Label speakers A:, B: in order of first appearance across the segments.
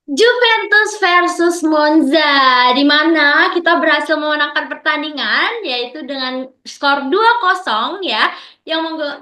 A: Juventus versus Monza, di mana kita berhasil memenangkan pertandingan, yaitu dengan skor 2-0 ya,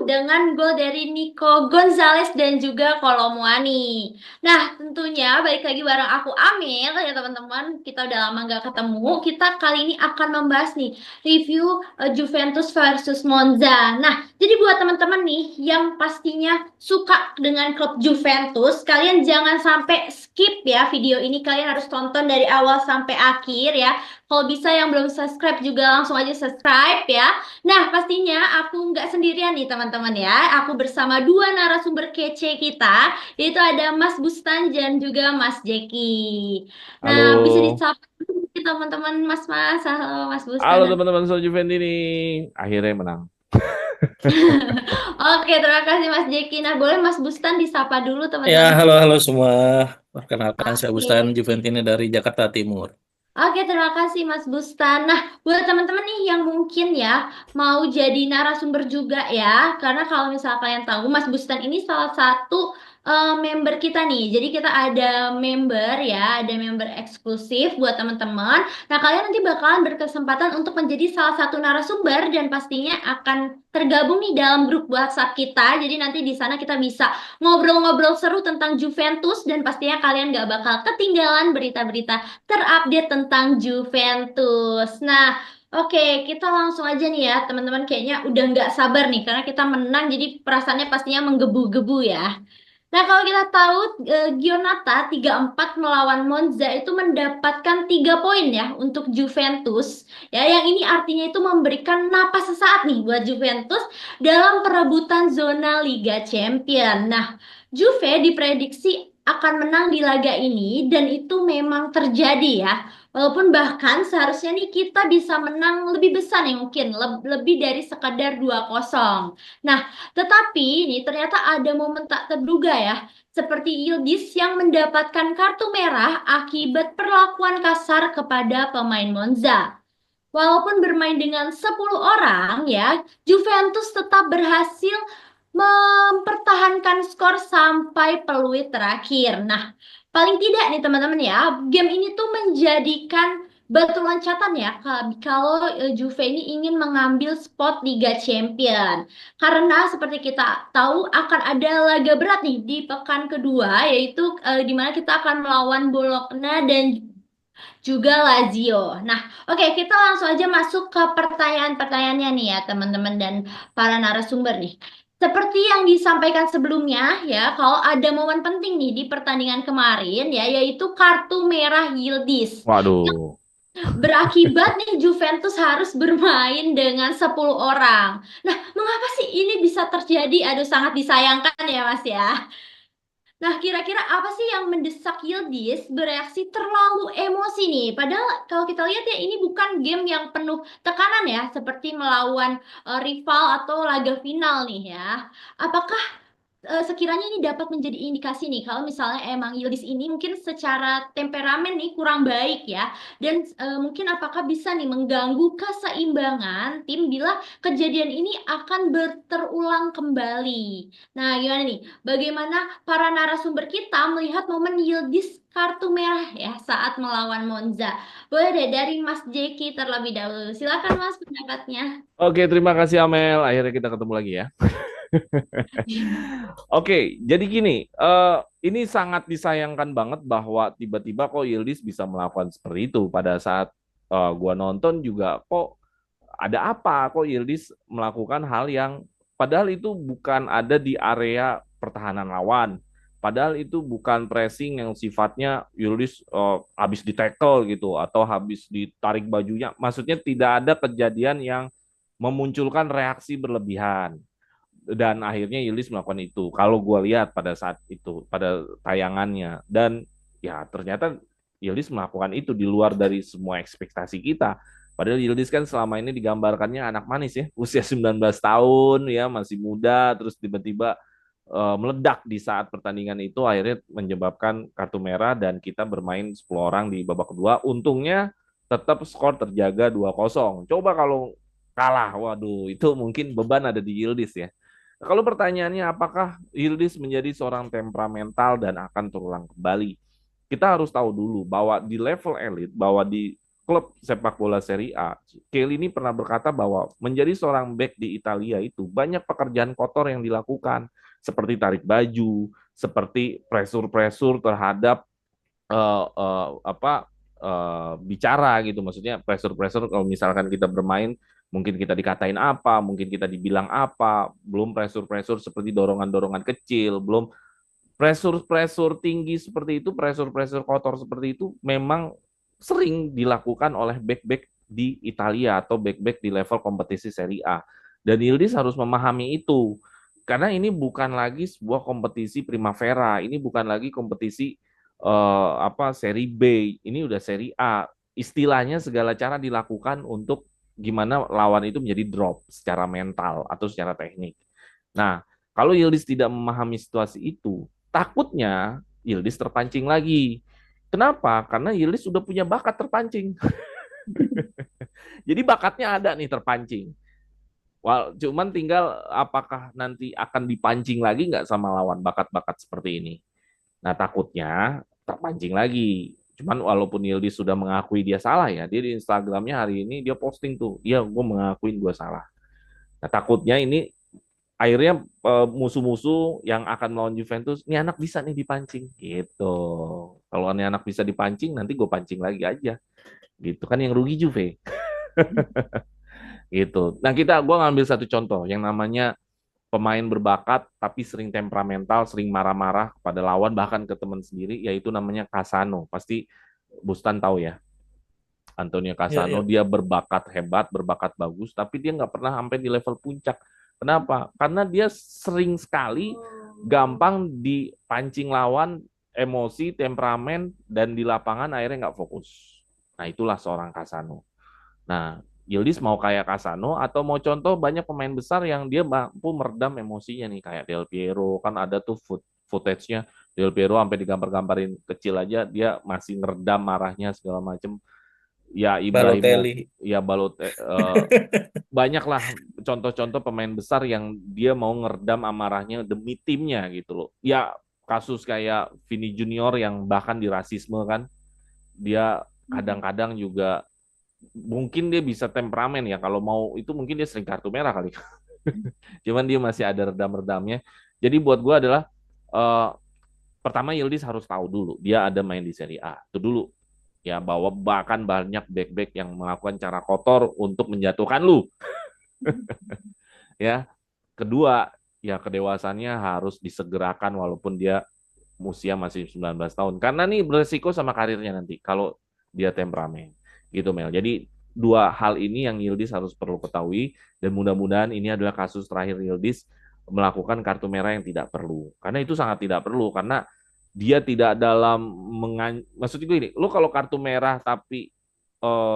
A: dengan gol dari Nico Gonzalez dan juga Kolomuani. Nah, tentunya balik lagi bareng aku Amel ya teman-teman, kita udah lama nggak ketemu. Kita kali ini akan membahas nih review Juventus versus Monza. Nah, jadi buat teman-teman nih yang pastinya suka dengan klub Juventus, kalian jangan sampai skip ya video ini. Kalian harus tonton dari awal sampai akhir ya. Kalau bisa yang belum subscribe juga langsung aja subscribe ya. Nah, pastinya aku nggak sendirian nih teman-teman ya. Aku bersama dua narasumber kece kita, yaitu ada Mas Bustan dan juga Mas Jeki. Nah, bisa
B: Halo,
A: disapa dulu nih teman-teman Mas-mas. Halo Mas
B: halo
A: Bustan.
B: teman-teman Soal Juventini. Akhirnya menang.
A: Oke, terima kasih Mas Jeki. Nah, boleh Mas Bustan disapa dulu
C: Ya,
A: teman-teman.
C: halo-halo semua. Perkenalkan, saya Bustan
A: Oke.
C: Juventini dari Jakarta Timur.
A: Oke, terima kasih Mas Bustan. Nah, buat teman-teman nih yang mungkin ya mau jadi narasumber juga ya, karena kalau misalnya kalian tahu Mas Bustan ini salah satu member kita nih. Jadi kita ada member ya, ada member eksklusif buat teman-teman. Nah, kalian nanti bakalan berkesempatan untuk menjadi salah satu narasumber dan pastinya akan tergabung nih dalam grup WhatsApp kita. Jadi nanti di sana kita bisa ngobrol-ngobrol seru tentang Juventus dan pastinya kalian gak bakal ketinggalan berita-berita terupdate tentang Juventus. Nah, oke, kita langsung aja nih ya, teman-teman. Kayaknya udah nggak sabar nih, karena kita menang, jadi perasaannya pastinya menggebu-gebu ya. Nah, kalau kita tahu Giornata 3-4 melawan Monza itu mendapatkan 3 poin ya untuk Juventus. Ya, yang ini artinya itu memberikan napas sesaat nih buat Juventus dalam perebutan zona Liga Champion. Nah, Juve diprediksi akan menang di laga ini dan itu memang terjadi ya. Walaupun bahkan seharusnya nih kita bisa menang lebih besar nih mungkin lebih dari sekadar 2-0. Nah, tetapi ini ternyata ada momen tak terduga ya, seperti Yildiz yang mendapatkan kartu merah akibat perlakuan kasar kepada pemain Monza. Walaupun bermain dengan 10 orang ya, Juventus tetap berhasil mempertahankan skor sampai peluit terakhir. Nah, paling tidak nih teman-teman ya, game ini tuh menjadikan batu loncatan ya kalau Juve ini ingin mengambil spot Liga Champion. Karena seperti kita tahu akan ada laga berat nih di pekan kedua, yaitu di mana kita akan melawan Bologna dan juga Lazio. Nah, oke, kita langsung aja masuk ke pertanyaan-pertanyaannya nih ya, teman-teman dan para narasumber nih. Seperti yang disampaikan sebelumnya ya, kalau ada momen penting nih di pertandingan kemarin ya, yaitu kartu merah Yildiz.
B: Waduh.
A: Berakibat nih Juventus harus bermain dengan 10 orang. Nah, mengapa sih ini bisa terjadi? Aduh, sangat disayangkan ya, Mas ya. Nah, kira-kira apa sih yang mendesak Yildiz bereaksi terlalu emosi nih? Padahal kalau kita lihat ya ini bukan game yang penuh tekanan ya, seperti melawan rival atau laga final nih ya. Apakah sekiranya ini dapat menjadi indikasi nih kalau misalnya emang Yildiz ini mungkin secara temperamen nih kurang baik ya dan mungkin apakah bisa nih mengganggu keseimbangan tim bila kejadian ini akan terulang kembali. Nah, gimana nih? Bagaimana para narasumber kita melihat momen Yildiz kartu merah ya saat melawan Monza? Boleh deh dari Mas Jeki terlebih dahulu. Silakan Mas pendapatnya.
B: Oke, terima kasih Amel. Akhirnya kita ketemu lagi ya. Oke, jadi gini, ini sangat disayangkan banget bahwa tiba-tiba kok Yildiz bisa melakukan seperti itu pada saat gua nonton juga kok ada apa kok Yildiz melakukan hal yang padahal itu bukan ada di area pertahanan lawan. Padahal itu bukan pressing yang sifatnya Yildiz habis di tackle gitu atau habis ditarik bajunya. Maksudnya tidak ada kejadian yang memunculkan reaksi berlebihan dan akhirnya Yildiz melakukan itu. Kalau gue lihat pada saat itu, pada tayangannya, dan ya ternyata Yildiz melakukan itu di luar dari semua ekspektasi kita. Padahal Yildiz kan selama ini digambarkannya anak manis ya, usia 19 tahun ya, masih muda, terus tiba-tiba meledak di saat pertandingan itu akhirnya menyebabkan kartu merah dan kita bermain 10 orang di babak kedua. Untungnya tetap skor terjaga 2-0. Coba kalau kalah, waduh itu mungkin beban ada di Yildiz ya. Kalau pertanyaannya apakah Yildiz menjadi seorang temperamental dan akan terulang kembali? kita harus tahu dulu bahwa di level elit, bahwa di klub sepak bola Serie A, Kelly ini pernah berkata bahwa menjadi seorang back di Italia itu banyak pekerjaan kotor yang dilakukan, seperti tarik baju, seperti pressure-pressure terhadap bicara gitu, maksudnya pressure-pressure kalau misalkan kita bermain mungkin kita dikatain apa, mungkin kita dibilang apa, belum pressure-pressure seperti dorongan-dorongan kecil, belum pressure-pressure tinggi seperti itu, pressure-pressure kotor seperti itu memang sering dilakukan oleh back-back di Italia atau back-back di level kompetisi Serie A. Dan Yildiz harus memahami itu. Karena ini bukan lagi sebuah kompetisi Primavera, ini bukan lagi kompetisi Serie B, ini udah Serie A. Istilahnya segala cara dilakukan untuk gimana lawan itu menjadi drop secara mental atau secara teknik. Nah, kalau Yildiz tidak memahami situasi itu, takutnya Yildiz terpancing lagi. Kenapa? Karena Yildiz sudah punya bakat terpancing. Jadi bakatnya ada nih terpancing. Cuman tinggal apakah nanti akan dipancing lagi nggak sama lawan bakat-bakat seperti ini. Nah takutnya terpancing lagi. Cuman walaupun Yildiz sudah mengakui dia salah ya, dia di Instagramnya hari ini dia posting tuh, iya gue mengakuin gue salah. Nah takutnya ini akhirnya musuh-musuh yang akan melawan Juventus, ini anak bisa nih dipancing gitu. Kalau ini anak bisa dipancing, nanti gue pancing lagi aja. Gitu kan yang rugi Juve. Gitu. Nah gue ngambil satu contoh yang namanya pemain berbakat tapi sering temperamental, sering marah-marah kepada lawan bahkan ke teman sendiri, yaitu namanya Cassano. Pasti Bustan tahu ya. Antonio
C: Ya,
B: Cassano
C: ya.
B: dia berbakat hebat, berbakat bagus, tapi dia nggak pernah sampai di level puncak. Kenapa? Karena dia sering sekali gampang dipancing lawan, emosi, temperamen, dan di lapangan akhirnya nggak fokus. Nah itulah seorang Cassano. Nah Yildiz mau kayak Cassano atau mau contoh banyak pemain besar yang dia mampu meredam emosinya nih kayak Del Piero, kan ada tuh footage-nya Del Piero sampai digambar-gambarin kecil aja dia masih ngeredam marahnya segala macem. Ya Ibrahimo,
C: Balotelli.
B: ya banyaklah contoh-contoh pemain besar yang dia mau ngeredam amarahnya demi timnya gitu loh. Ya kasus kayak Vini Junior yang bahkan dirasisme kan, dia kadang-kadang juga mungkin dia bisa temperamen ya kalau mau itu mungkin dia sering kartu merah kali. Cuman dia masih ada redam-redamnya. Jadi buat gue adalah uh, pertama Yildiz harus tahu dulu dia ada main di Serie A. Itu dulu ya bahwa bahkan banyak back-back yang melakukan cara kotor untuk menjatuhkan lu ya. Kedua, ya kedewasannya harus disegerakan walaupun dia usia masih 19 tahun. Karena nih beresiko sama karirnya nanti kalau dia temperamen. Gitu Mel. Jadi dua hal ini yang Yildiz harus perlu ketahui dan mudah-mudahan ini adalah kasus terakhir Yildiz melakukan kartu merah yang tidak perlu. Karena itu sangat tidak perlu karena dia tidak dalam maksud gue ini, lu kalau kartu merah tapi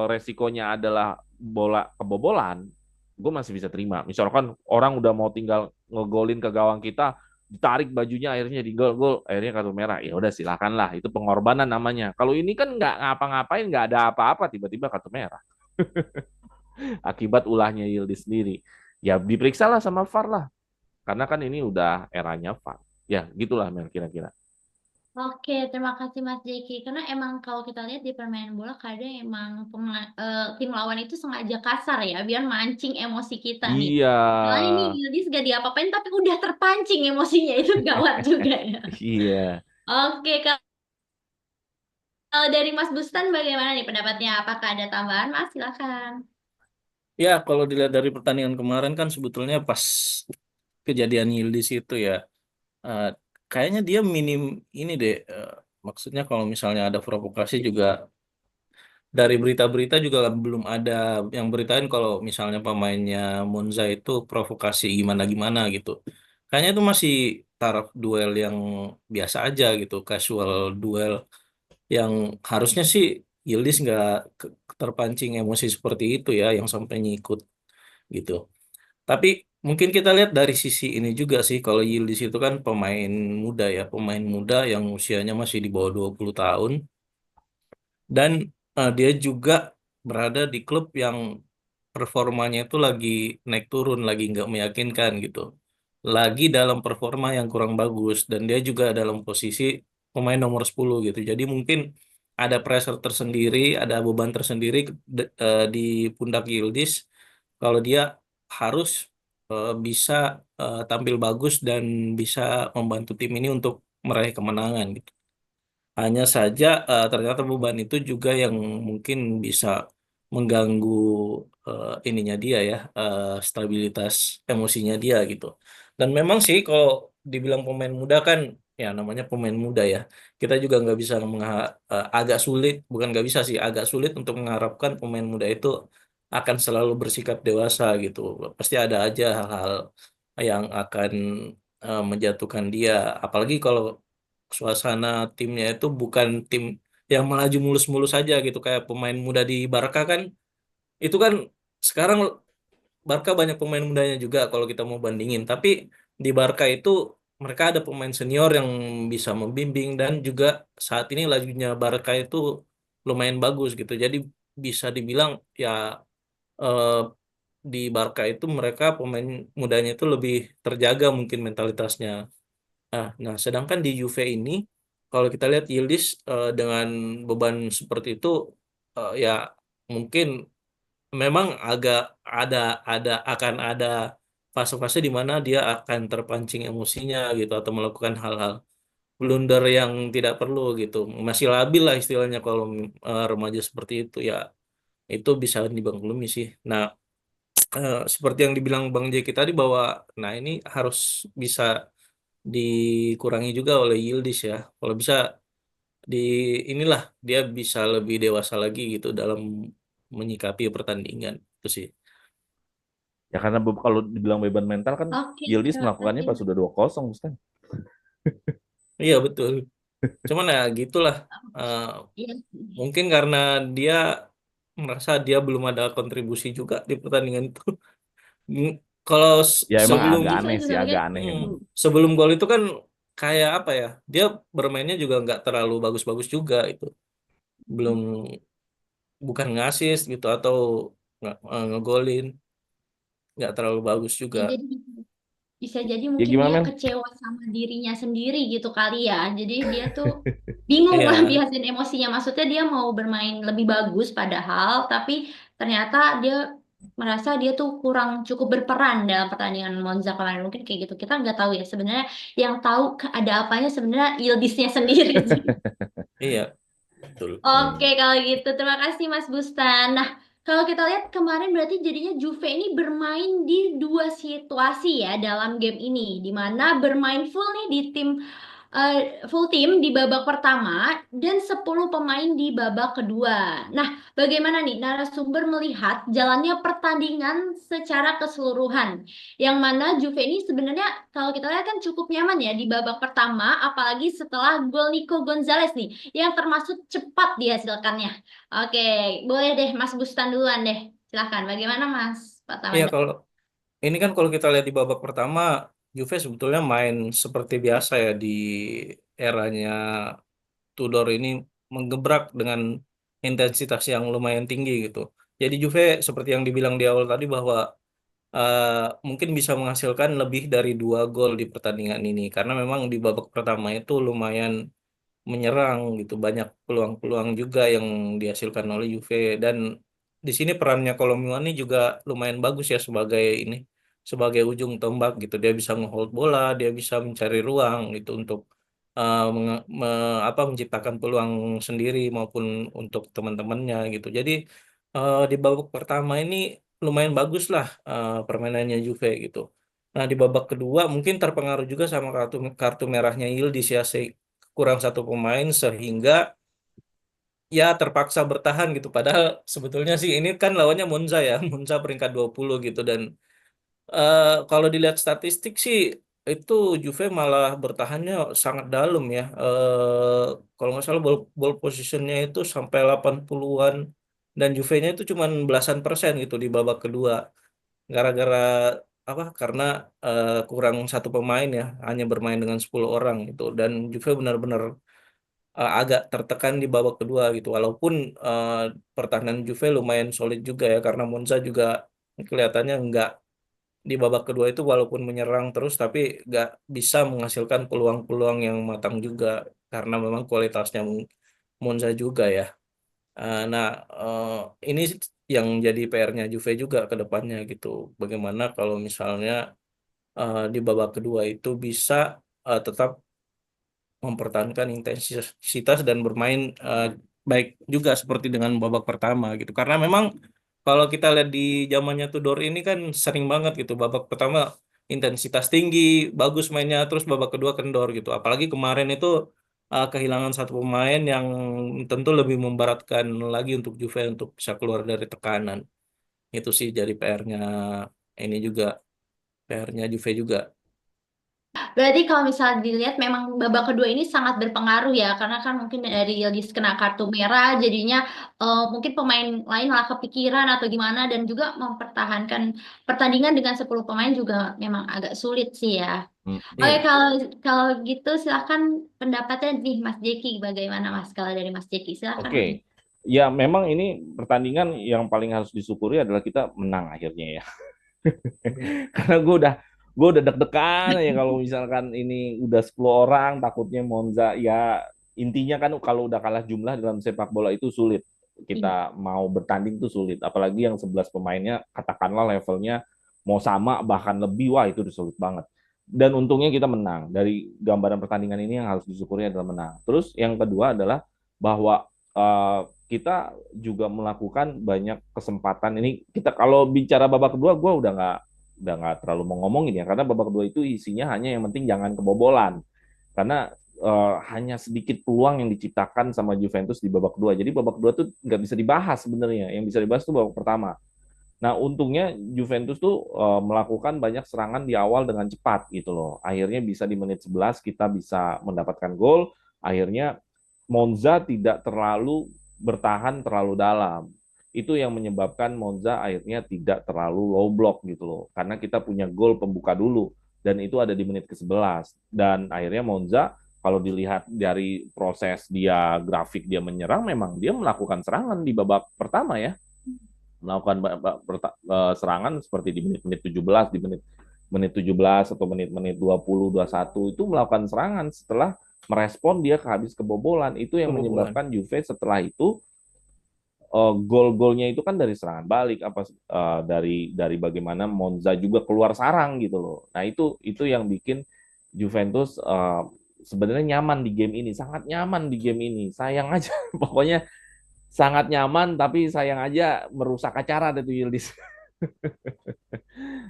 B: resikonya adalah bola kebobolan, gue masih bisa terima. Misalkan orang udah mau tinggal ngegolin ke gawang kita, ditarik bajunya akhirnya di gol, akhirnya kartu merah. Ya udah silakanlah, itu pengorbanan namanya. Kalau ini kan nggak ngapa-ngapain, nggak ada apa-apa, tiba-tiba kartu merah. Akibat ulahnya Yildiz sendiri. Ya diperiksa lah sama VAR lah. Karena kan ini udah eranya VAR. Ya gitulah Mel kira-kira.
A: Oke, terima kasih Mas Jeki. Karena emang kalau kita lihat di permainan bola kadang emang tim lawan itu sengaja kasar ya, biar mancing emosi kita nih.
B: Iya.
A: Soalnya ini Yildiz gak diapa-apain tapi udah terpancing emosinya itu gawat juga ya.
B: Iya.
A: Oke, kalau dari Mas Bustan bagaimana nih pendapatnya? Apakah ada tambahan Mas? Silakan.
C: Ya, kalau dilihat dari pertandingan kemarin kan sebetulnya pas kejadian Yildiz itu ya, eh, kayaknya dia minim ini deh. Maksudnya kalau misalnya ada provokasi juga dari berita-berita juga belum ada yang beritain kalau misalnya pemainnya Monza itu provokasi gimana-gimana gitu. Kayaknya itu masih taraf duel yang biasa aja gitu, casual duel yang harusnya sih Yildiz nggak terpancing emosi seperti itu ya, yang sampai nyikut gitu. Tapi mungkin kita lihat dari sisi ini juga sih, kalau Yildiz itu kan pemain muda ya, pemain muda yang usianya masih di bawah 20 tahun, dan dia juga berada di klub yang performanya itu lagi naik turun, lagi nggak meyakinkan gitu. Lagi dalam performa yang kurang bagus, dan dia juga dalam posisi pemain nomor 10 gitu. Jadi mungkin ada pressure tersendiri, ada beban tersendiri di pundak Yildiz kalau dia harus bisa tampil bagus dan bisa membantu tim ini untuk meraih kemenangan gitu. Hanya saja ternyata beban itu juga yang mungkin bisa mengganggu ininya dia ya, stabilitas emosinya dia gitu. Dan memang sih kalau dibilang pemain muda kan, ya namanya pemain muda ya. Kita juga nggak bisa agak sulit, bukan nggak bisa sih, agak sulit untuk mengharapkan pemain muda itu akan selalu bersikap dewasa gitu. Pasti ada aja hal-hal yang akan menjatuhkan dia. Apalagi kalau suasana timnya itu bukan tim yang melaju mulus-mulus saja gitu kayak pemain muda di Barca kan itu kan sekarang Barca banyak pemain mudanya juga kalau kita mau bandingin tapi di Barca itu mereka ada pemain senior yang bisa membimbing dan juga saat ini lajunya Barca itu lumayan bagus gitu jadi bisa dibilang ya eh, di Barca itu mereka pemain mudanya itu lebih terjaga mungkin mentalitasnya. Nah, sedangkan di Juve ini, kalau kita lihat Yildiz dengan beban seperti itu, ya mungkin memang agak ada akan ada fase-fase di mana dia akan terpancing emosinya gitu atau melakukan hal-hal blunder yang tidak perlu gitu. Masih labil lah istilahnya kalau remaja seperti itu ya itu bisa dimaklumi sih. Nah, seperti yang dibilang Bang Jeki tadi bahwa nah ini harus bisa dikurangi juga oleh Yildiz ya. Kalau bisa di inilah dia bisa lebih dewasa lagi gitu dalam menyikapi pertandingan itu sih.
B: Ya karena kalau dibilang beban mental kan
A: Oke,
B: Yildiz
A: terima
B: melakukannya
A: kasih.
B: pas sudah 2-0, Ustaz.
C: Iya betul. Cuman ya gitulah. Eh,
A: Iya.
C: mungkin karena dia merasa dia belum ada kontribusi juga di pertandingan itu. Mm, Kalau
B: Ya emang
C: sebelum
B: agak
A: Juve
B: aneh sih,
A: juga
B: agak
A: kan.
B: aneh
C: mm,
B: emang.
C: sebelum gol itu kan kayak apa ya? Dia bermainnya juga nggak terlalu bagus-bagus juga itu. Belum bukan ngasis gitu atau ngegolin nggak terlalu bagus juga.
A: Ya, jadi bisa jadi
B: Ya
A: mungkin
B: gimana
A: dia
B: men?
A: kecewa sama dirinya sendiri gitu kali ya. Jadi dia tuh bingung lah
C: Iya,
A: biasin emosinya. Maksudnya dia mau bermain lebih bagus padahal, tapi ternyata dia merasa dia tuh kurang cukup berperan dalam pertandingan Monza kemarin. Mungkin kayak gitu. Kita nggak tahu ya sebenarnya yang tahu ada apanya sebenarnya Yildiznya sendiri.
C: iya, betul.
A: Oke,
B: Hmm.
A: kalau gitu terima kasih Mas Bustan. Nah, kalau kita lihat kemarin berarti jadinya Juve ini bermain di dua situasi ya dalam game ini, di mana bermain full nih di tim full tim di babak pertama dan 10 pemain di babak kedua. Nah, bagaimana nih narasumber melihat jalannya pertandingan secara keseluruhan? Yang mana Juve ini sebenarnya kalau kita lihat kan cukup nyaman ya di babak pertama, apalagi setelah gol Nico Gonzalez nih yang termasuk cepat dihasilkannya. Oke, boleh deh Mas Bustan duluan deh. Silahkan, bagaimana Mas
C: Iya,
A: Pratama?
C: kalau ini kan kalau kita lihat di babak pertama, Juve sebetulnya main seperti biasa ya di eranya Tudor ini menggebrak dengan intensitas yang lumayan tinggi gitu. Jadi Juve seperti yang dibilang di awal tadi bahwa mungkin bisa menghasilkan lebih dari 2 gol di pertandingan ini karena memang di babak pertama itu lumayan menyerang gitu banyak peluang-peluang juga yang dihasilkan oleh Juve dan di sini perannya Kolomuani juga lumayan bagus ya sebagai ini sebagai ujung tombak gitu dia bisa ngehold bola dia bisa mencari ruang gitu untuk menciptakan peluang sendiri maupun untuk teman-temannya gitu jadi di babak pertama ini lumayan bagus lah permainannya Juve gitu. Nah di babak kedua mungkin terpengaruh juga sama kartu kartu merahnya Yildiz ya kurang satu pemain sehingga ya terpaksa bertahan gitu. Padahal sebetulnya sih ini kan lawannya Monza ya, Monza peringkat 20 gitu dan kalau dilihat statistik sih itu Juve malah bertahannya sangat dalam ya. Kalau nggak salah ball positionnya itu sampai 80-an dan Juve-nya itu cuma belasan persen gitu di babak kedua. Gara-gara apa? Karena kurang satu pemain ya, hanya bermain dengan 10 orang gitu dan Juve benar-benar agak tertekan di babak kedua gitu. Walaupun pertahanan Juve lumayan solid juga ya karena Monza juga kelihatannya di babak kedua itu walaupun menyerang terus tapi nggak bisa menghasilkan peluang-peluang yang matang juga karena memang kualitasnya Monza juga ya. Nah, ini yang jadi PR-nya Juve juga ke depannya gitu. Bagaimana kalau misalnya di babak kedua itu bisa tetap mempertahankan intensitas dan bermain baik juga seperti dengan babak pertama gitu. Karena memang kalau kita lihat di zamannya Tudor ini kan sering banget gitu babak pertama intensitas tinggi, bagus mainnya, terus babak kedua kendor gitu. Apalagi kemarin itu kehilangan satu pemain yang tentu lebih memberatkan lagi untuk Juve untuk bisa keluar dari tekanan. Itu sih jadi PR-nya ini juga, PR-nya Juve juga.
A: Berarti kalau misalnya dilihat memang babak kedua ini sangat berpengaruh ya, karena kan mungkin dari Yildiz kena kartu merah, jadinya mungkin pemain lain malah kepikiran atau gimana, dan juga mempertahankan pertandingan dengan 10 pemain juga memang agak sulit sih ya. Oke,
B: Iya.
A: kalau kalau gitu silakan pendapatnya nih Mas Jeki, bagaimana Mas kalau dari Mas Jeki silakan.
B: Oke. Ya memang ini pertandingan yang paling harus disyukuri adalah kita menang akhirnya ya. Karena gue udah deg-degan ya kalau misalkan ini udah 10 orang takutnya Monza ya intinya kan kalau udah kalah jumlah dalam sepak bola itu sulit.
A: Iya.
B: Kita mau bertanding itu sulit apalagi yang 11 pemainnya katakanlah levelnya mau sama bahkan lebih wah itu udah sulit banget. Dan untungnya kita menang. Dari gambaran pertandingan ini yang harus disyukuri adalah menang. Terus yang kedua adalah bahwa kita juga melakukan banyak kesempatan ini kita kalau bicara babak kedua gue udah nggak terlalu mau ngomongin ya karena babak kedua itu isinya hanya yang penting jangan kebobolan karena hanya sedikit peluang yang diciptakan sama Juventus di babak kedua jadi babak kedua tuh nggak bisa dibahas sebenarnya yang bisa dibahas tuh babak pertama. Nah untungnya Juventus tuh melakukan banyak serangan di awal dengan cepat gitu loh akhirnya bisa di menit 11 kita bisa mendapatkan gol akhirnya Monza tidak terlalu bertahan terlalu dalam itu yang menyebabkan Monza akhirnya tidak terlalu low block gitu loh. Karena kita punya gol pembuka dulu dan itu ada di menit ke-11 dan akhirnya Monza kalau dilihat dari proses dia grafik dia menyerang memang dia melakukan serangan di babak pertama ya. Melakukan serangan seperti di menit-menit 17 di menit 17 atau menit-menit 20 21 itu melakukan serangan setelah merespon dia kehabis kebobolan itu yang
C: Kebobolan.
B: menyebabkan Juve setelah itu gol-golnya itu kan dari serangan balik apa dari bagaimana Monza juga keluar sarang gitu loh. Nah, itu yang bikin Juventus sebenarnya nyaman di game ini, sangat nyaman di game ini. Sayang aja pokoknya sangat nyaman tapi sayang aja merusak acara itu Yildiz.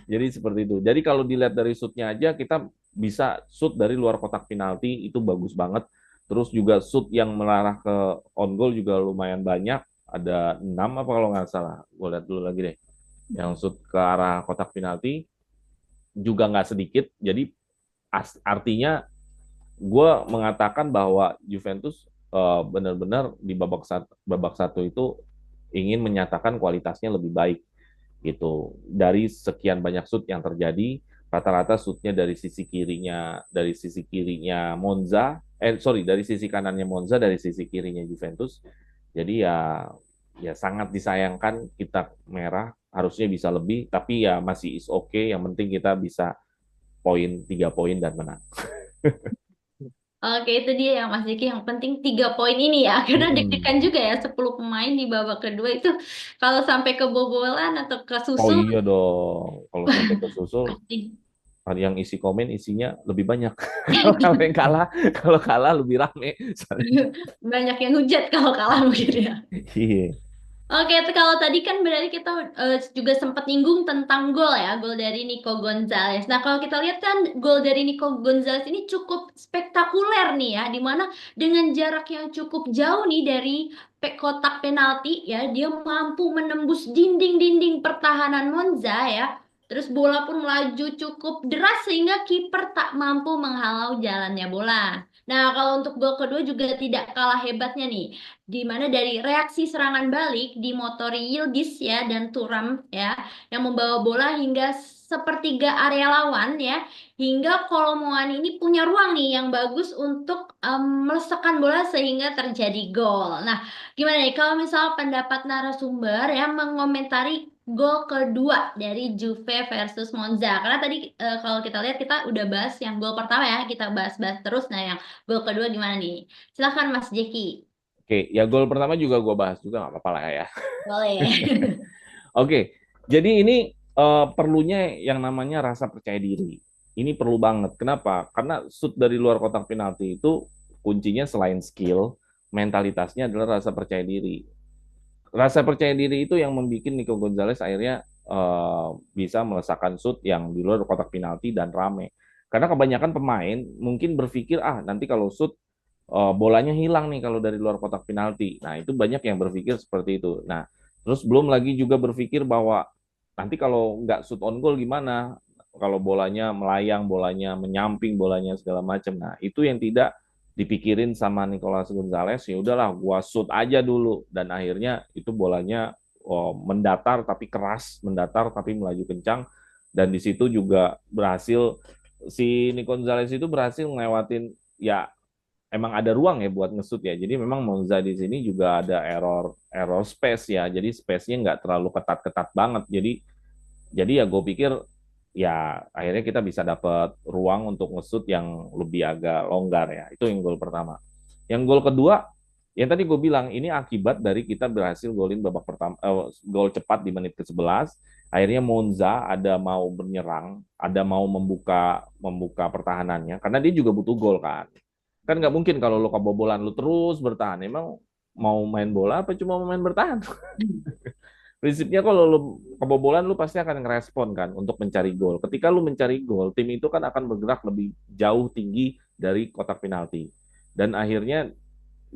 B: Jadi seperti itu. Jadi kalau dilihat dari shootnya aja kita bisa shoot dari luar kotak penalti itu bagus banget. Terus juga shoot yang mengarah ke on goal juga lumayan banyak. Ada 6 apa kalau nggak salah. Gue lihat dulu lagi deh. Yang shoot ke arah kotak penalti juga nggak sedikit. Jadi artinya gue mengatakan bahwa Juventus benar-benar di babak satu itu ingin menyatakan kualitasnya lebih baik gitu. Dari sekian banyak shoot yang terjadi, rata-rata shootnya dari sisi kirinya Monza, dari sisi kanannya Monza, dari sisi kirinya Juventus. Jadi ya sangat disayangkan kita merah harusnya bisa lebih, tapi ya masih is okay. Yang penting kita bisa 3 poin dan menang.
A: Oke, itu dia yang Mas Jeki. Yang penting 3 poin ini ya. Karena
B: Hmm.
A: deg-degan juga ya 10 pemain di babak kedua itu kalau sampai kebobolan atau
B: Oh
A: kesusul
B: iya dong, kalau sampai ke susul
A: pasti
B: ada yang isi komen isinya lebih banyak. Kalau yang kalah, kalau kalah lebih rame.
A: banyak yang hujat kalau kalah begitu ya.
B: Iya.
A: Oke, itu kalau tadi kan berarti kita juga sempat nyinggung tentang gol ya, gol dari Nico Gonzalez. Nah, kalau kita lihat kan gol dari Nico Gonzalez ini cukup spektakuler nih ya, dimana dengan jarak yang cukup jauh nih dari kotak penalti ya, dia mampu menembus dinding-dinding pertahanan Monza ya. Terus bola pun melaju cukup deras sehingga kiper tak mampu menghalau jalannya bola. Nah, kalau untuk gol kedua juga tidak kalah hebatnya nih di mana dari reaksi serangan balik dimotori Yildiz ya dan Thuram ya yang membawa bola hingga sepertiga area lawan ya hingga Kolomoani ini punya ruang nih yang bagus untuk melesakkan bola sehingga terjadi gol. Nah, gimana nih kalau misal pendapat narasumber yang mengomentari gol kedua dari Juve versus Monza. Karena tadi kalau kita lihat kita udah bahas yang gol pertama ya, kita bahas-bahas terus. Nah, yang gol kedua gimana nih? Silahkan Mas Jeki.
B: Oke, ya gol pertama juga gue bahas juga nggak apa-apa lah ya.
A: Boleh.
B: Oke, jadi ini perlunya yang namanya rasa percaya diri. Ini perlu banget. Kenapa? Karena shoot dari luar kotak penalti itu kuncinya selain skill, mentalitasnya adalah rasa percaya diri. Rasa percaya diri itu yang membuat Nico Gonzalez akhirnya bisa melesakan shoot yang di luar kotak penalti dan rame. Karena kebanyakan pemain mungkin berpikir, nanti kalau shoot bolanya hilang nih kalau dari luar kotak penalti. Nah, itu banyak yang berpikir seperti itu. Nah, terus belum lagi juga berpikir bahwa nanti kalau nggak shoot on goal gimana? Kalau bolanya melayang, bolanya menyamping, bolanya segala macam. Nah, itu yang tidak dipikirin sama Nicolas Gonzalez. Ya udahlah, gua shoot aja dulu, dan akhirnya itu bolanya mendatar tapi keras, mendatar tapi melaju kencang, dan di situ juga berhasil si Nico Gonzalez itu berhasil ngelewatin, ya emang ada ruang ya buat ngesut ya. Jadi memang Monza di sini juga ada error space ya. Jadi space-nya nggak terlalu ketat-ketat banget. Jadi ya gue pikir ya akhirnya kita bisa dapat ruang untuk ngesut yang lebih agak longgar ya. Itu yang gol pertama. Yang gol kedua, yang tadi gue bilang ini akibat dari kita berhasil golin babak pertama, gol cepat di menit ke-11. Akhirnya Monza ada mau menyerang, ada mau membuka pertahanannya karena dia juga butuh gol kan. Kan nggak mungkin kalau lo kebobolan lo terus bertahan. Emang mau main bola apa cuma mau main bertahan? Prinsipnya kalau lu kebobolan lu pasti akan ngerespon kan untuk mencari gol. Ketika lu mencari gol, tim itu kan akan bergerak lebih jauh tinggi dari kotak penalti. Dan akhirnya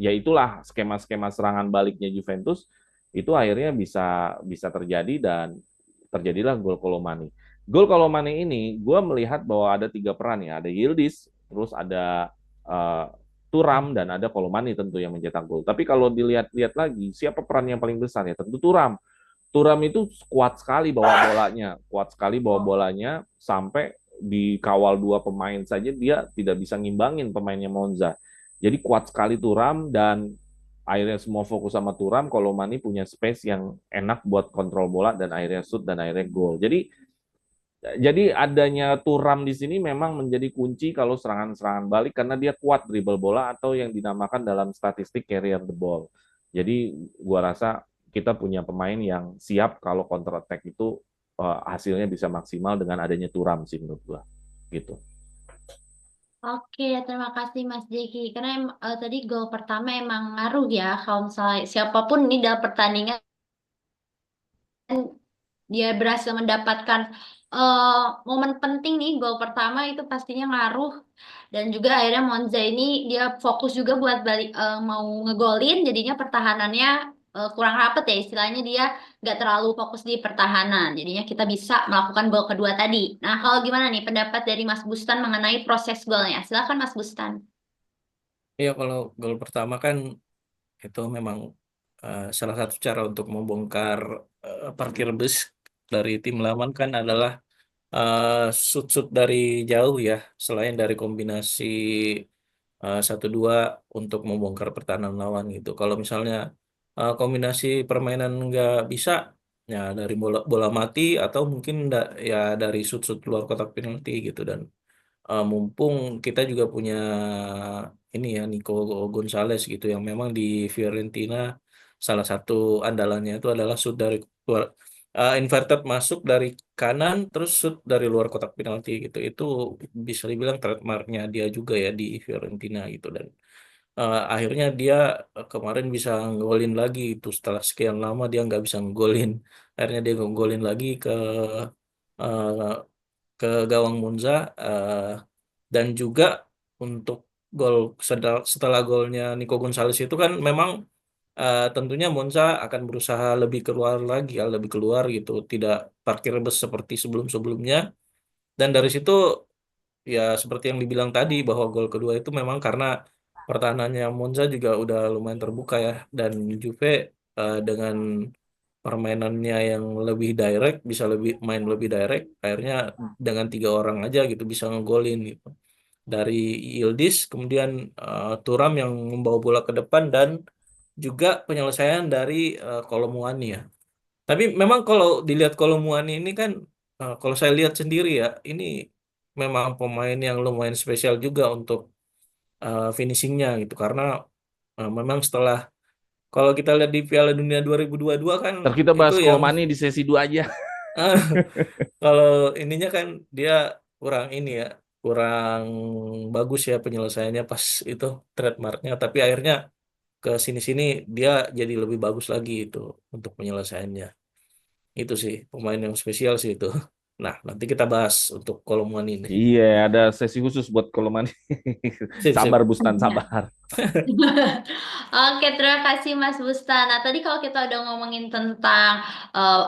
B: ya itulah skema-skema serangan baliknya Juventus itu akhirnya bisa bisa terjadi, dan terjadilah gol Colomani. Gol Colomani ini gue melihat bahwa ada tiga peran ya, ada Yildiz, terus ada uh, Thuram, dan ada Colomani tentu yang mencetak gol. Tapi kalau dilihat-lihat lagi siapa peran yang paling besar ya tentu Thuram. Thuram itu kuat sekali bawa bolanya, kuat sekali bawa bolanya sampai dikawal dua pemain saja dia tidak bisa ngimbangin pemainnya Monza. Jadi kuat sekali Thuram, dan akhirnya semua fokus sama Thuram. Colomani punya space yang enak buat kontrol bola dan akhirnya shoot dan akhirnya gol. Jadi adanya Thuram di sini memang menjadi kunci kalau serangan-serangan balik karena dia kuat dribble bola atau yang dinamakan dalam statistik carrier the ball. Jadi gua rasa kita punya pemain yang siap kalau counter attack itu hasilnya bisa maksimal dengan adanya Thuram sih menurut gua. Gitu.
A: Oke, terima kasih Mas Jeki. Karena tadi gol pertama emang ngaruh ya. Kalau misalnya siapapun ini dalam pertandingan dia berhasil mendapatkan momen penting nih, gol pertama itu pastinya ngaruh. Dan juga akhirnya Monza ini dia fokus juga buat balik mau ngegolin, jadinya pertahanannya kurang rapet ya, istilahnya dia nggak terlalu fokus di pertahanan, jadinya kita bisa melakukan gol kedua tadi. Nah, kalau gimana nih pendapat dari Mas Bustan mengenai proses golnya? Silakan Mas Bustan.
C: Iya, kalau gol pertama kan itu memang salah satu cara untuk membongkar parkir bus dari tim lawan kan adalah shoot-shoot dari jauh ya, selain dari kombinasi 1-2 untuk membongkar pertahanan lawan gitu. Kalau misalnya kombinasi permainan nggak bisa, ya dari bola bola mati atau mungkin ya dari shoot-shoot luar kotak penalti gitu. Dan mumpung kita juga punya ini ya Nico Gonzalez gitu yang memang di Fiorentina salah satu andalannya itu adalah shoot dari luar, inverted masuk dari kanan terus shoot dari luar kotak penalti gitu. Itu bisa dibilang trademarknya dia juga ya di Fiorentina gitu. Dan akhirnya dia kemarin bisa ngegolin lagi itu setelah sekian lama dia nggak bisa ngegolin. Akhirnya dia ngegolin lagi eh, ke gawang Monza, dan juga untuk gol setelah golnya Nico Gonzalez itu kan memang tentunya Monza akan berusaha lebih keluar lagi ya, lebih keluar gitu, tidak parkir bus seperti sebelum-sebelumnya. Dan dari situ ya seperti yang dibilang tadi bahwa gol kedua itu memang karena pertahanannya Monza juga udah lumayan terbuka ya, dan Juve dengan permainannya yang lebih direct bisa lebih main lebih direct, akhirnya dengan 3 orang aja gitu bisa ngegolin gitu dari Yildiz, kemudian Thuram yang membawa bola ke depan, dan juga penyelesaian dari Kolo Muani ya. Tapi memang kalau dilihat Kolomuani ini kan, kalau saya lihat sendiri ya, ini memang pemain yang lumayan spesial juga untuk finishingnya gitu. Karena memang setelah, kalau kita lihat di Piala Dunia 2022 kan,
B: Ntar kita
C: itu
B: bahas
C: yang
B: Kolomani di sesi 2 aja.
C: kalau ininya kan dia kurang ini ya, kurang bagus ya penyelesaiannya pas itu trademarknya. Tapi akhirnya ke sini-sini dia jadi lebih bagus lagi itu untuk penyelesaiannya. Itu sih pemain yang spesial sih itu. Nah, nanti kita bahas untuk Kolomuani ini.
B: Iya, ada sesi khusus buat Kolomani.
C: Sip,
B: Sabar
C: sip.
B: Bustan,
A: Iya.
B: sabar.
A: Oke, terima kasih Mas Bustan. Nah, tadi kalau kita udah ngomongin tentang eh,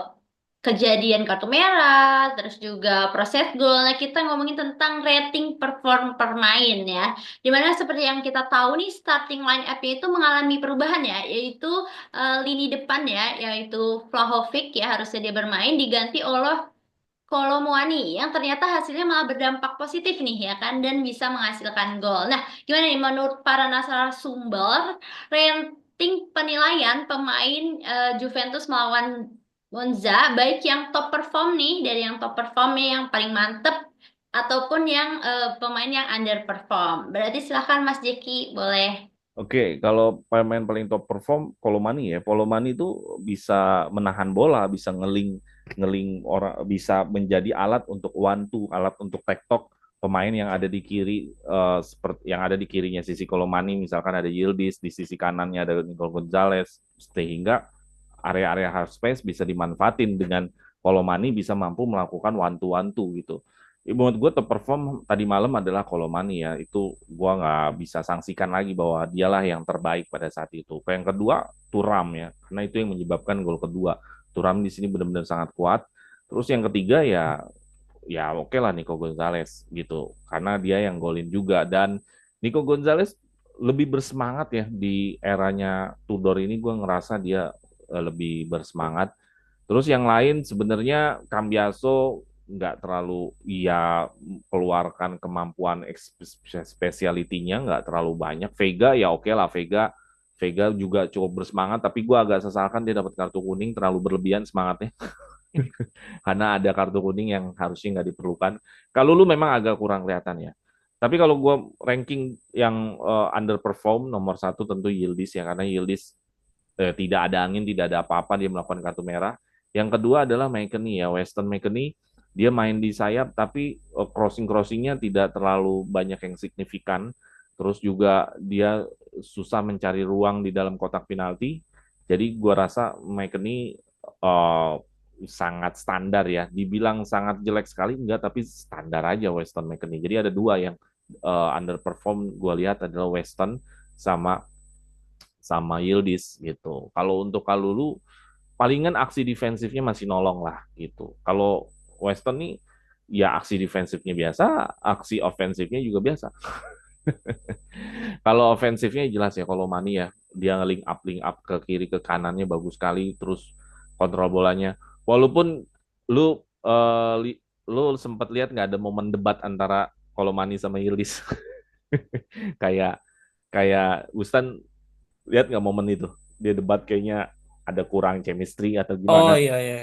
A: kejadian kartu merah, terus juga proses gol, nah kita ngomongin tentang rating perform permain ya. Dimana seperti yang kita tahu nih, starting line up-nya itu mengalami perubahan ya, yaitu lini depan ya, yaitu Vlahovic ya harusnya dia bermain diganti oleh Kolomuani yang ternyata hasilnya malah berdampak positif nih ya kan dan bisa menghasilkan gol. Nah, gimana nih menurut para narasumber rating penilaian pemain Juventus melawan Monza baik yang top perform nih dari yang top performnya yang paling mantep ataupun yang pemain yang underperform. Berarti silahkan Mas Jeki boleh.
B: Oke, kalau pemain paling top perform Kolomani ya. Kolomani itu bisa menahan bola, bisa ngeling orang, bisa menjadi alat untuk one two, alat untuk tektok pemain yang ada di kiri seperti yang ada di kirinya sisi Kolomani, misalkan ada Yildiz, di sisi kanannya ada Nico Gonzalez, sehingga area-area half space bisa dimanfaatin dengan Kolomani bisa mampu melakukan one two gitu. Menurut gue top perform tadi malam adalah Kolomani ya. Itu gue nggak bisa sanksikan lagi bahwa dialah yang terbaik pada saat itu. Yang kedua, Turam ya. Karena itu yang menyebabkan gol kedua. Turam di sini benar-benar sangat kuat. Terus yang ketiga ya oke lah Nico Gonzalez gitu. Karena dia yang golin juga. Dan Nico Gonzalez lebih bersemangat ya di eranya Tudor ini. Gue ngerasa dia lebih bersemangat. Terus yang lain sebenarnya Cambiaso nggak terlalu ia keluarkan kemampuan spesialitinya nggak terlalu banyak. Vega ya oke lah Vega Vega juga cukup bersemangat tapi gue agak sesalkan dia dapat kartu kuning terlalu berlebihan semangatnya karena ada kartu kuning yang harusnya nggak diperlukan. Kalau lu memang agak kurang kelihatan ya. Tapi kalau gue ranking yang underperform nomor satu tentu Yildiz ya karena Yildiz tidak ada angin, tidak ada apa-apa, dia melakukan kartu merah. Yang kedua adalah McKennie ya, Weston McKennie, dia main di sayap tapi crossing-crossingnya tidak terlalu banyak yang signifikan. Terus juga dia susah mencari ruang di dalam kotak penalti. Jadi gua rasa McKennie uh, sangat standar ya. Dibilang sangat jelek sekali enggak, tapi standar aja Weston McKennie. Jadi ada dua yang underperform gue lihat adalah Weston sama sama Yildiz gitu. Kalau untuk Kalulu palingan aksi defensifnya masih nolong lah gitu. Kalau Weston nih ya aksi defensifnya biasa, aksi ofensifnya juga biasa. Kalau ofensifnya jelas ya kalau Mani ya dia link up ke kiri ke kanannya bagus sekali terus kontrol bolanya. Walaupun lu lu sempat lihat nggak ada momen debat antara Kolomani sama Yildiz kayak kayak Ustan lihat nggak momen itu dia debat kayaknya ada kurang chemistry atau
C: Oh
B: gimana
C: iya, iya.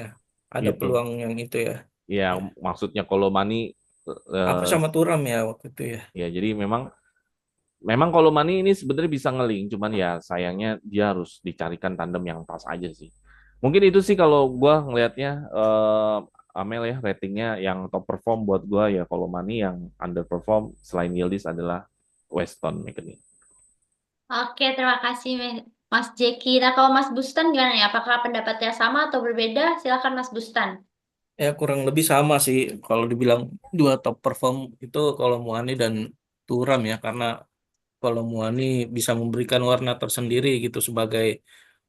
C: Ada
B: gitu
C: peluang yang itu ya.
B: ya maksudnya kalau Mani
C: Apa
B: eh,
C: sama Turam ya waktu itu ya.
B: ya jadi memang memang kalau Mani ini sebenarnya bisa ngeling cuman ya sayangnya dia harus dicarikan tandem yang pas aja sih mungkin itu sih kalau gua ngelihatnya Amel ya ratingnya yang top perform buat gua ya kalau Mani yang underperform selain Yildiz adalah Weston McKennie.
A: Oke, terima kasih Mas Jeki. Nah, kalau Mas Bustan gimana nih? Apakah pendapatnya sama atau berbeda? Silakan Mas Bustan.
C: Ya kurang lebih sama sih kalau dibilang dua top perform itu kalau Muani dan Turam ya, karena kalau Muani bisa memberikan warna tersendiri gitu sebagai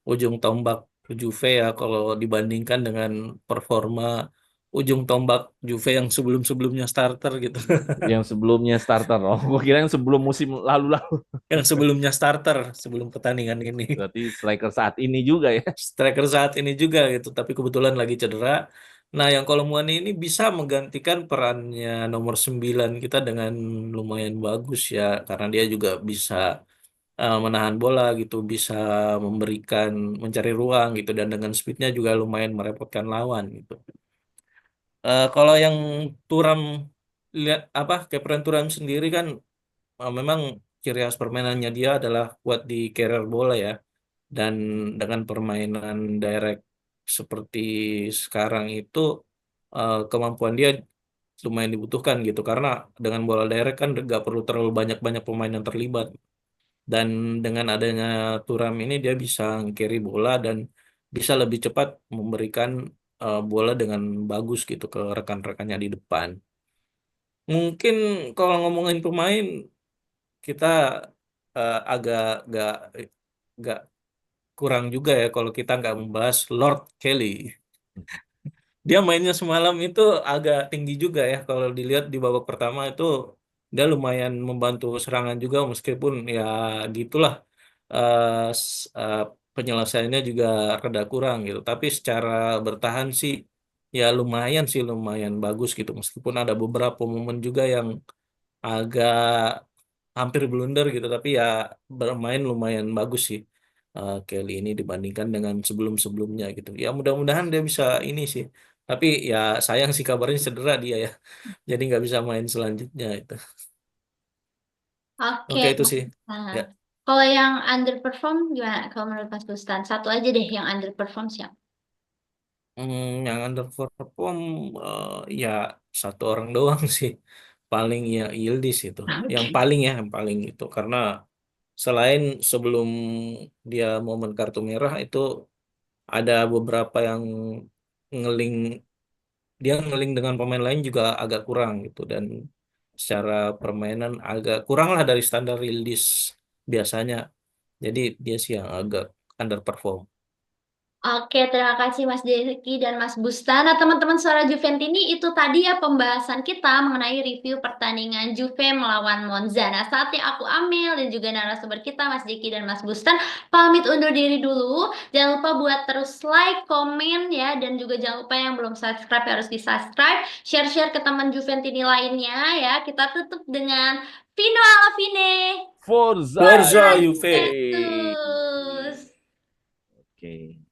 C: ujung tombak Juve ya, kalau dibandingkan dengan performa ujung tombak Juve yang sebelum-sebelumnya starter gitu.
B: Yang sebelumnya starter oh gua kira yang sebelum musim lalu-lalu
C: Yang sebelumnya starter sebelum pertandingan ini.
B: berarti striker saat ini juga ya.
C: Striker saat ini juga gitu, tapi kebetulan lagi cedera. Nah, yang Kolomuani ini bisa menggantikan perannya nomor 9 kita dengan lumayan bagus ya, karena dia juga bisa menahan bola gitu, bisa mencari ruang gitu, dan dengan speednya juga lumayan merepotkan lawan gitu. Kalau yang Thuram, lihat apa, Kepren Thuram sendiri kan memang ciri khas permainannya dia adalah kuat di carrier bola ya, dan dengan permainan direct seperti sekarang itu, kemampuan dia lumayan dibutuhkan gitu, karena dengan bola direct kan nggak perlu terlalu banyak-banyak pemain yang terlibat, dan dengan adanya Thuram ini dia bisa carry bola dan bisa lebih cepat memberikan bola dengan bagus gitu ke rekan-rekannya di depan. Mungkin kalau ngomongin pemain, kita agak nggak kurang juga ya kalau kita nggak membahas Lord Kelly. Dia mainnya semalam itu agak tinggi juga ya, kalau dilihat di babak pertama itu dia lumayan membantu serangan juga, meskipun ya gitulah, eh, s- eh, penyelesaiannya juga rada kurang gitu. Tapi secara bertahan sih ya lumayan sih, lumayan bagus gitu, meskipun ada beberapa momen juga yang agak hampir blunder gitu, tapi ya bermain lumayan bagus sih Kelly ini dibandingkan dengan sebelum-sebelumnya gitu. Ya mudah-mudahan dia bisa ini sih. Tapi ya sayang sih kabarnya cedera dia ya. Jadi nggak bisa main selanjutnya itu.
A: Oke,
C: Oke itu
A: Mas
C: sih.
A: Bustan.
C: Ya.
A: Kalau yang underperform gimana kalau menurut Mas Bustan? Satu aja deh yang underperform siapa?
C: Yang underperform ya satu orang doang sih. Paling ya Yildiz itu. Yang
A: Oke.
C: paling ya, yang paling itu. Karena selain sebelum dia momen kartu merah itu, ada beberapa yang ngeling dia ngeling dengan pemain lain juga agak kurang gitu, dan secara permainan agak kurang lah dari standar Yildiz biasanya. Jadi dia sih yang agak underperform.
A: Oke, terima kasih Mas Jeki dan Mas Bustan. Nah, teman-teman Suara Juventini, itu tadi ya pembahasan kita mengenai review pertandingan Juve melawan Monza. Nah, saatnya aku Amel dan juga narasumber kita Mas Jeki dan Mas Bustan pamit undur diri dulu. Jangan lupa buat terus like, komen ya, dan juga jangan lupa yang belum subscribe harus di-subscribe. Share-share ke teman Juventini lainnya ya. Kita tutup dengan Vino alla fine.
B: Forza
C: Forza
A: Forza
C: Juve.
B: Juve.
A: Juventus.
B: Oke.